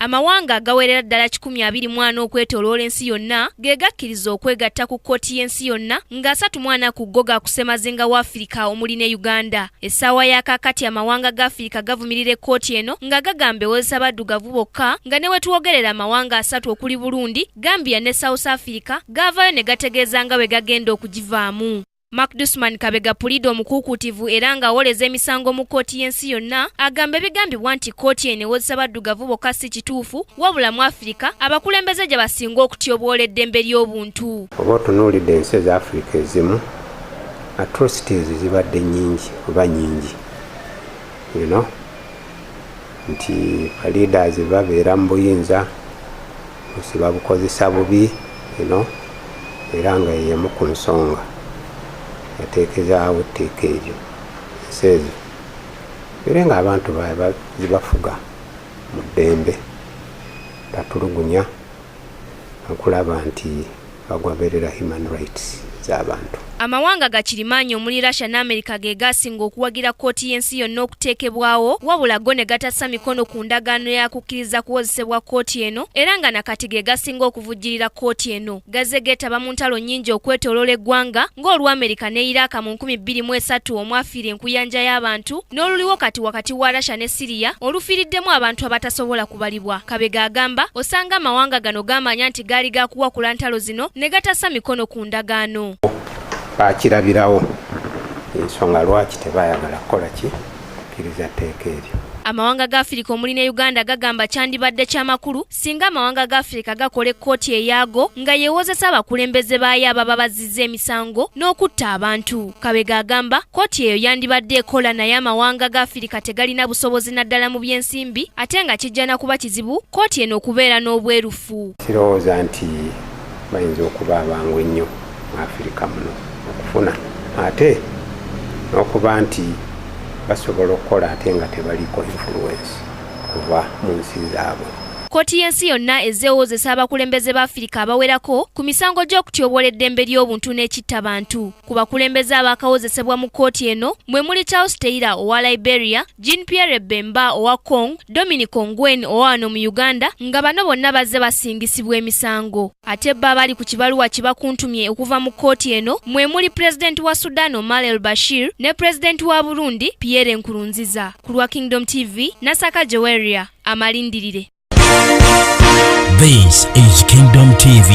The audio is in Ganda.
Amawanga agawerera ddala 124 okwetooloola ensi yonna ge gakkiriza okwegatta ku kkooti y'ensi yonna nga 34 ku go gakusemazinga wa Afirika omuli ne Uganda. Essaawa ya kaakati amawanga ga Afirika gavumirira ekkooti eno nga gagamba ewozesa baddugavu bokka nga ne wetwogerera amawanga 3 okuli Burundi, Gambia ne South Africa gaavayo ne gategeeza nga bwe gagenda okugivaamu. Makdusman Kabega Pulido omukuukutivu era nga awoleza emisango mu kkooti y'ensi yonna agamba ebigambibwa nti kkooti eno ewozesa baddugavu bokka si kituufu wabula mu Afirika abakulembeze gye basinga okutyoboola eddembe ly'obuntu. Oba otunuulidde ensi eza Afirika ezimu atrocities zibadde nnyingi oba nnyingi nti leaders babeera mu buyinza busi babukozesa bubi era nga yeyemu ku nsonga yateekezaawo etteeka eryo ensi ezo era nga abantu zibafuga mu ddembe batulugunya okulaba nti bagwaberera human rights z'abantu. Amawanga gakirimaanyi omuli Russia ne America ge gasinga okuwagira kkooti y'ensi yonna okuteekebwawo wabula go ne gatassa mikono ku ndagaano yakukkiriza kuwozesebwa kkooti eno era nga nakati ge gasinga okuvujjirira kkooti eno. Gazze geetaba mu ntalo nnyingi okwetooloola eggwanga ng'olwa America ne Iraq mu 2003 omwafiira enkuyanja y'abantu n'oluliwo kati wakati wa Russia ne Syria olufiiriddemu abantu abatasobola kubalibwa. Kabega agamba osanga amawanga gano gamanya nti gaali gakuwakula ntalo zino ne gatassa mikono ku ndagaano. Bakirabirawo ensonga lwaki tebayagala kukola kukkiriza tteeka eryo. Amawanga ga Afirika omuli ne Uganda gagamba kyandibadde ky'amakulu singa amawanga ga Afirika gakola ekkooti eyaago nga yeewozesa abakulembeze baayo ababa bazizza emisango n'okutta abantu. Kabega agamba kkooti eyo yandibadde ekola naye amawanga ga Afirika tegalina busobozi naddala mu by'ensimbi ate nga kijja na kuba kizibu kkooti eno okubeera n'obwerufu. Kirowooza nti bayinza okuba abangu ennyo mu Afirika muno okufuna ate n'okuba nti basobola okukola ate nga tebaliko influence kuva mu nsi zaabwe. Kkooti y'ensi yonna ezeewozesa abakulembeze ba Afirika abawerako ku misango gy'okutyoboola eddembe ly'obuntu n'ekitta bantu. Ku bakulembeze abaakawozesebwa mu kkooti eno mwe muli Charles Taylor owa Liberia, Jean-Pierre Bemba owa Congo, Dominic Ongwen owa wano mu Uganda nga bano bonna bazze basingisibwa emisango. Ate bo abali ku kibaluwa kibakuntumye okuva mu kkooti eno mwe muli Pulezidenti wa Sudan Omar el-Bashir ne Pulezidenti wa Burundi Pierre Nkurunziza. Ku lwa Kingdom TV, Nasaka Joweria, amalindirire. This is Kingdom TV.